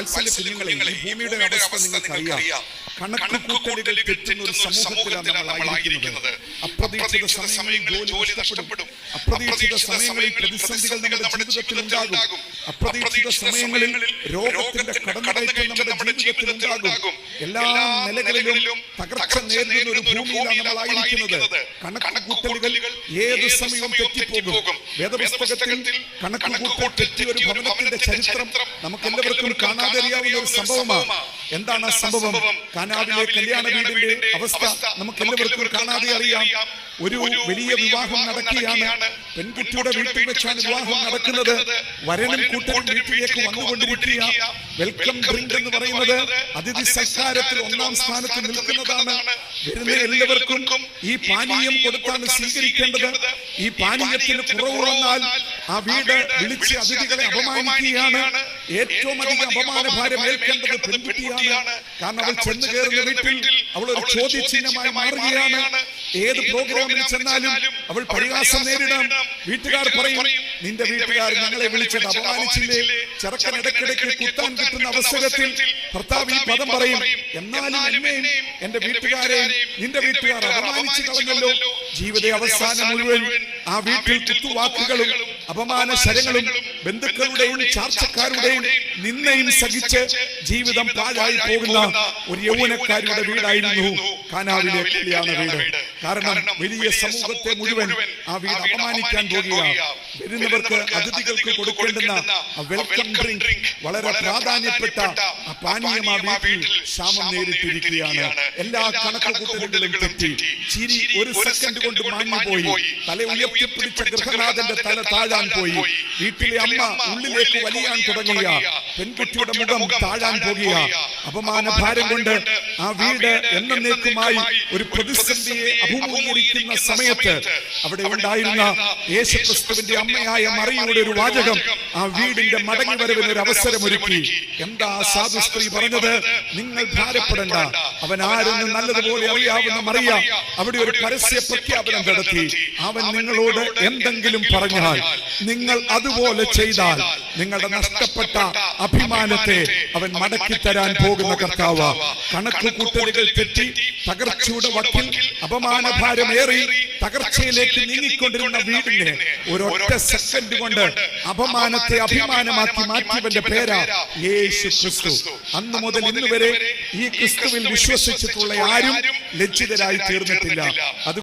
വാത്സല്യ കുഞ്ഞുങ്ങളെ, ഈ ഭൂമിയുടെ അവസ്ഥ നിങ്ങൾക്കറിയാം. കണക്കുകൂട്ടലുകൾ തെറ്റുന്ന ഒരു സമൂഹത്തിലാണ് നമ്മളായിരിക്കുന്നത്. അപ്രതീക്ഷിത സമയങ്ങളിൽ ജോലി നഷ്ടപ്പെടും. അപ്രതീക്ഷിത സമയങ്ങളിൽ പ്രതിസന്ധികൾ നമ്മുടെ ജീവിതത്തിൽ ഉണ്ടാകും. അപ്രതീക്ഷിത സമയങ്ങളിൽ രോഗത്തിന്റെ കടന്നുകയറ്റം നമ്മുടെ ജീവിതത്തിൽ ഉണ്ടാകും. എല്ലാ നിലകളിലും തകർച്ച നേരിടുന്ന ഒരു ഭൂമിയിലാണ് നമ്മളായിരിക്കുന്നത്. കണക്കുകൂട്ടലുകൾ ഏത് സമയവും തെറ്റിപ്പോകും. വേദപുസ്തകത്തിൽ കണക്കുകൂട്ടൽ തെറ്റിയ ഒരു ഭവനത്തിന്റെ ചരിത്രം നമുക്ക് എല്ലാവർക്കും കാണാതെ അറിയാവുന്ന ഒരു സംഭവമാണ്. എന്താണ് ആ സംഭവം? കാനാവിലെ കല്യാണ വീടിന്റെ അവസ്ഥ നമുക്ക് എല്ലാവർക്കും കാണാതെ അറിയാം. ഒരു വലിയ വിവാഹം നടക്കുകയാണ്. പെൺകുട്ടിയുടെ വീട്ടിൽ വെച്ചാണ് വിവാഹം നടക്കുന്നത്. വരനും കൂട്ടരും വീട്ടിലേക്ക് വന്നുകൊണ്ടിരിക്കുക. വെൽക്കം ഡ്രിങ്ക് എന്ന് പറയുന്നത് അതിഥി സൽക്കാരത്തിൽ ഒന്നാം സ്ഥാനത്ത് നിൽക്കുന്നതാണ്. വരുന്ന എല്ലാവർക്കും ഈ പാനീയം കൊടുത്താണ് സ്വീകരിക്കേണ്ടത്. ഈ പാനീയത്തിന് കുറവ് വന്നാൽ ആ വീട് വിളിച്ച് അതിഥികളെ അപമാനിക്കുകയാണ്. ഏറ്റവും അധികം അപമാനഭാരം ഏൽക്കേണ്ടത് പെൺകുട്ടിയാണ്. കാരണം അവൾ ചെന്ന് കയറുന്ന വീട്ടിൽ അവൾ ഒരു ചോദ്യചിഹ്നമായി മാറുകയാണ്. ഏത് പ്രോഗ്രാമിൽ ചെന്നാലും അവൾ പരിഹാസം നേരിടാം. വീട്ടുകാർ പറയും, നിന്റെ വീട്ടുകാർ ഞങ്ങളെ വിളിച്ചത് അപമാനിച്ചില്ലേ? ചെറുക്കൻ ഇടയ്ക്കിടയ്ക്ക് കുത്താൻ കിട്ടുന്ന അവസരത്തിൽ ഭർത്താവ് ഈ പദം പറയും, എന്നാലും എന്നെയും എന്റെ വീട്ടുകാരെയും നിന്റെ വീട്ടുകാർ അപമാനിച്ചു കളഞ്ഞല്ലോ. ജീവിത അവസാനം മുഴുവൻ ആ വീട്ടിൽ കുത്തുവാക്കുകളും അപമാന ശരങ്ങളും ബന്ധുക്കളുടെയും ചാർച്ചക്കാരുടെയും നിന്നയും സഹിച്ച് ജീവിതം പാഴായി പോകുന്ന ഒരു യൗവനക്കാരുടെ വീടായിരുന്നു കാനാവിലെ കല്യാണ വീട്. കാരണം വലിയ സമൂഹത്തെ മുഴുവൻ ആ വീട് അപമാനിക്കാൻ പോകുകയാണ്. വരുന്നവർക്ക് അതിഥികൾക്ക് കൊടുക്കേണ്ടുന്ന വെൽക്കം ഡ്രിങ്ക്, വളരെ പ്രാധാന്യപ്പെട്ട ആ പാനീയം ആ വീട്ടിൽ ക്ഷാമം നേരിട്ടിരിക്കുകയാണ്. എല്ലാ കണക്കുകൂട്ടലുകളും തെറ്റി. ചിരി ഒരു സെക്കൻഡ് കൊണ്ട് മാഞ്ഞുപോയി. തല ഉയർത്തിപ്പിടിച്ച ഗൃഹനാഥന്റെ തല താഴാൻ പോയി. വീട്ടിലെ അമ്മ ഉള്ളിലേക്ക് വലിയാൻ തുടങ്ങിയ പെൺകുട്ടിയുടെ മുഖം താഴാൻ പോകുക. അപമാന ഭാരം കൊണ്ട് ആ വീട് എന്നേക്കുമായി ഒരു പ്രതിസന്ധിയെ അഭിമുഖീകരിക്കുന്ന സമയത്ത് അവിടെ ഉണ്ടായിരുന്ന യേശുക്രിസ്തുവിന്റെ അമ്മയായ മറിയയുടെ ഒരു വാചകം ആ വീടിന്റെ മടങ്ങി വരവിന് ഒരു അവസരമൊരുക്കി. എന്താ സാധു സ്ത്രീ പറഞ്ഞത്? നിങ്ങൾ ഭാരപ്പെടണ്ട, അവൻ ആരെന്ന് നല്ലതുപോലെ അറിയാവുന്ന മറിയ അവിടെ ഒരു പരസ്യ പ്രഖ്യാപനം നടത്തി. അവൻ നിങ്ങളോട് എന്തെങ്കിലും പറഞ്ഞാൽ നിങ്ങൾ അതുപോലെ ചെയ്താൽ നിങ്ങളുടെ നഷ്ടപ്പെട്ട അഭിമാനത്തെ അവൻ മടക്കി തരാൻ പോകുന്ന കർത്താവ്. കണക്കുകൂട്ടലുകൾ തെറ്റി തകർച്ചയുടെ വക്കിൽ അപമാനഭാരമേറി തകർച്ചയിലേക്ക് നീങ്ങിക്കൊണ്ടിരുന്ന വീടിനെ ഒരൊറ്റ സെക്കൻഡ് കൊണ്ട് അപമാനത്തെ അഭിമാനമാക്കി മാറ്റിയവന്റെ പേരാ യേശു ക്രിസ്തു. അന്നു മുതൽ ഇന്ന് വരെ ഈ ക്രിസ്തുവിൽ വിശ്വസിച്ചിട്ടുള്ള ആരും ലജ്ജിതരായി തീർന്നിട്ടില്ല. അത്